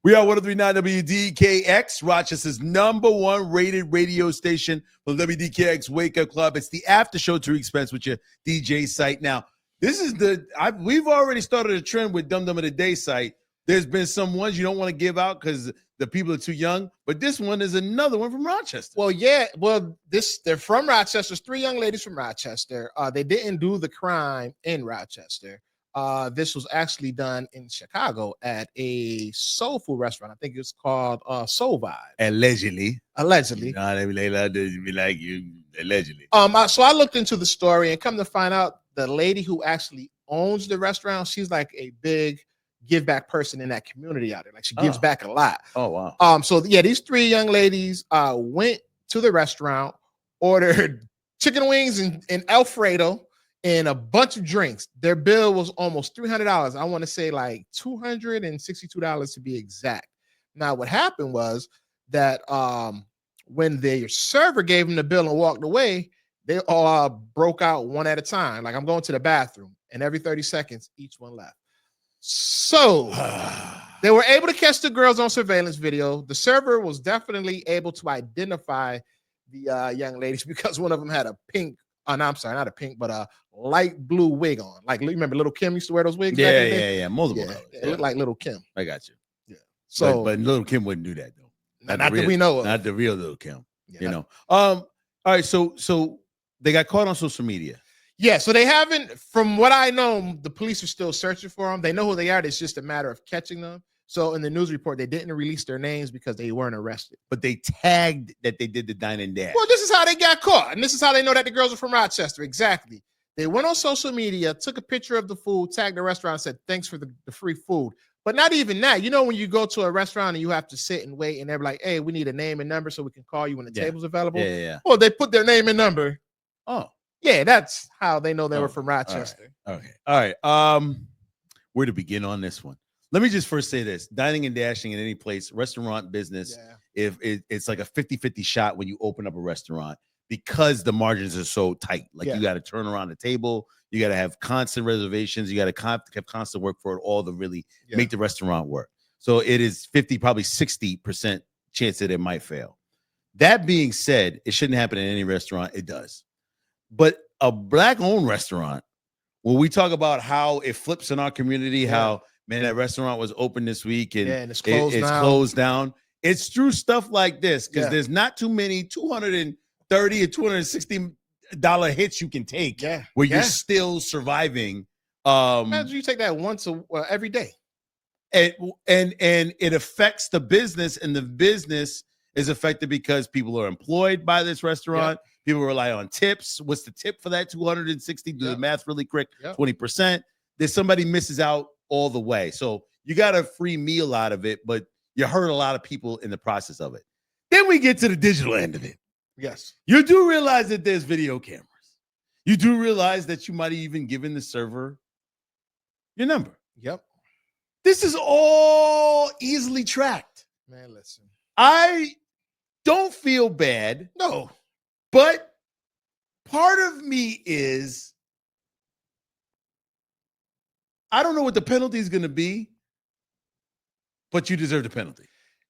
We are 1039 WDKX, Rochester's #1 rated radio station for WDKX Wake Up Club. It's the after show to expense with your DJ site. Now, this is we've already started a trend with Dum Dum of the Day site. There's been some ones you don't want to give out because the people are too young, but this one is another one from Rochester. Well, yeah. Well, they're from Rochester. It's 3 young ladies from Rochester. They didn't do the crime in Rochester. This was actually done in Chicago at a soul food restaurant. I think it's called Soul Vibe. Allegedly. Allegedly. They be like you. Allegedly. So I looked into the story and come to find out the lady who actually owns the restaurant, she's like a big give back person in that community out there. Like she gives back a lot. Oh, wow. So yeah, these 3 young ladies went to the restaurant, ordered chicken wings and Alfredo and a bunch of drinks. Their bill was almost $300. I want to say like $262 to be exact. Now, what happened was that when their server gave them the bill and walked away, they all broke out one at a time. Like, I'm going to the bathroom, and every 30 seconds, each one left. So they were able to catch the girls on surveillance video. The server was definitely able to identify the young ladies because one of them had a pink, I'm sorry, not a pink, but a light blue wig on. Like, you remember Little Kim used to wear those wigs? Yeah. Multiple. Yeah, it looked like Little Kim. I got you. Yeah. So, but Little Kim wouldn't do that though. Not that we know of. Not the real Little Kim. Yeah, you know. All right. So they got caught on social media. Yeah, so they haven't, from what I know, the police are still searching for them. They know who they are. It's just a matter of catching them. So in the news report, they didn't release their names because they weren't arrested. But they tagged that they did the Dine and Dash. Well, this is how they got caught. And this is how they know that the girls are from Rochester. Exactly. They went on social media, took a picture of the food, tagged the restaurant, and said, thanks for the free food. But not even that. You know, when you go to a restaurant and you have to sit and wait, and they're like, hey, we need a name and number so we can call you when the table's available. Yeah. Well, they put their name and number. Oh. Yeah, that's how they know they were from Rochester. All right. Where to begin on this one? Let me just first say this. Dining and dashing in any place, restaurant business, if it's like a 50-50 shot when you open up a restaurant because the margins are so tight. Like you got to turn around the table. You got to have constant reservations. You got to have constant work for it all to really make the restaurant work. So it is 50, probably 60% chance that it might fail. That being said, it shouldn't happen in any restaurant. It does. But a black-owned restaurant, when we talk about how it flips in our community, how, man, that restaurant was open this week and it's closed down. It's through stuff like this because there's not too many $230 or $260 hits you can take where you're still surviving. Imagine you take that once every day. And it affects the business, and the business is affected because people are employed by this restaurant. People rely on tips. What's the tip for that? 260. Do the math really quick. 20%. There's somebody misses out all the way. So you got a free meal out of it, but you hurt a lot of people in the process of it. Then we get to the digital end of it. Yes. You do realize that there's video cameras. You do realize that you might have even given the server your number. Yep. This is all easily tracked. Man, listen. I don't feel bad. No. But part of me is, I don't know what the penalty is going to be, but you deserve the penalty.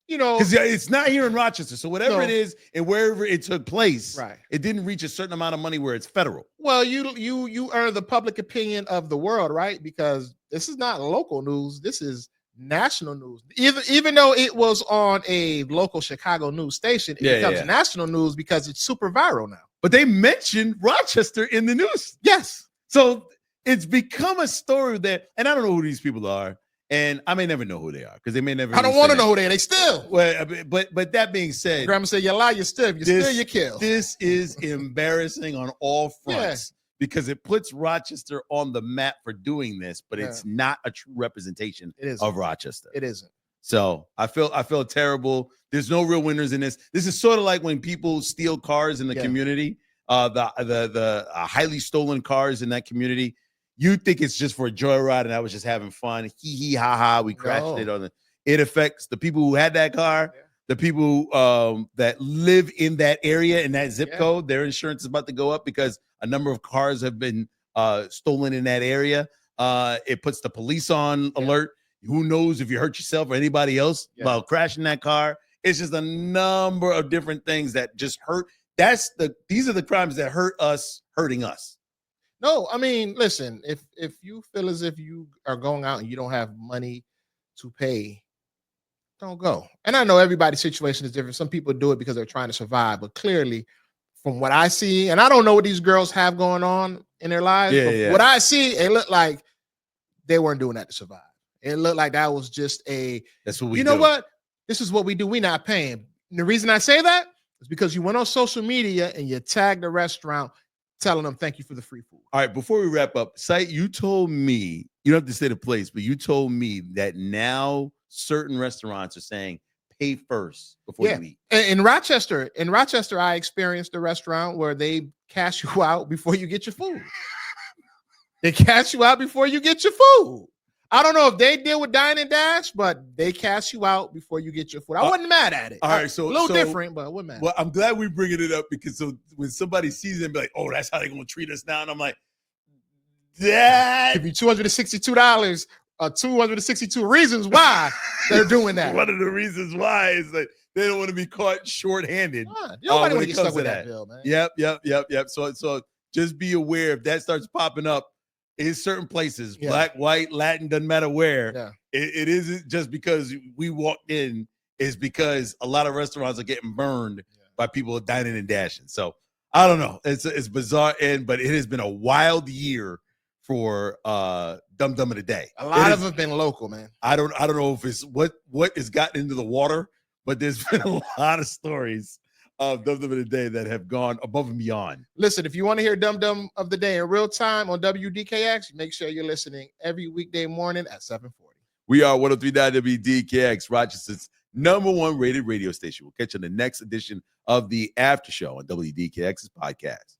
You know, because it's not here in Rochester. So whatever it is and wherever it took place, it didn't reach a certain amount of money where it's federal. Well, you earn the public opinion of the world, right? Because this is not local news. This is national news. Even though it was on a local Chicago news station, it becomes national news because it's super viral now. But they mentioned Rochester in the news. Yes. So it's become a story that, and I don't know who these people are, and I may never know who they are because they may never. I don't want to know who they are. They still. Well, but that being said, Grandma said, "You lie, you still, you kill." This is embarrassing on all fronts. Because it puts Rochester on the map for doing this, but it's not a true representation of Rochester. It isn't. So I feel terrible. There's no real winners in this. This is sort of like when people steal cars in the community, the highly stolen cars in that community. You think it's just for a joyride and I was just having fun. Hee hee ha ha. We crashed it on the. It affects the people who had that car. The people that live in that area in that zip code, their insurance is about to go up because a number of cars have been stolen in that area. It puts the police on alert. Who knows if you hurt yourself or anybody else while crashing that car? It's just a number of different things that just hurt. These are the crimes that hurt us, hurting us. No, I mean, listen, if you feel as if you are going out and you don't have money to pay, don't go. And I know everybody's situation is different. Some people do it because they're trying to survive, but clearly, from what I see, and I don't know what these girls have going on in their lives, but what I see, it looked like they weren't doing that to survive. It looked like that was just that's what we do. You know what? This is what we do. We're not paying. And the reason I say that is because you went on social media and you tagged the restaurant telling them thank you for the free food. All right, before we wrap up, Sight, you told me, you don't have to say the place, but you told me that now certain restaurants are saying pay first before you eat. In Rochester, I experienced a restaurant where they cash you out before you get your food. They cash you out before you get your food. I don't know if they deal with Dine and Dash, but they cash you out before you get your food. I wasn't mad at it. All right, so a little different, but I wasn't mad. Well, I'm glad we bringing it up because so when somebody sees it and be like, "Oh, that's how they're gonna treat us now," and I'm like, "That give you $262, 262 reasons why they're doing that." One of the reasons why is that they don't want to be caught short-handed. Nobody want to get stuck with that bill, man. Yep. So just be aware if that starts popping up. In certain places, black, white, Latin, doesn't matter where. Yeah. It isn't just because we walked in, it's because a lot of restaurants are getting burned by people dining and dashing. So I don't know. It's bizarre, but it has been a wild year for Dum Dum of the Day. A lot of them have been local, man. I don't know if it's what has gotten into the water, but there's been a lot of stories of Dum Dum of the Day that have gone above and beyond. Listen, if you want to hear Dum Dum of the Day in real time on WDKX, make sure you're listening every weekday morning at 7:40. We are 103.9 WDKX, Rochester's #1 rated radio station. We'll catch you on the next edition of the After Show on WDKX's podcast.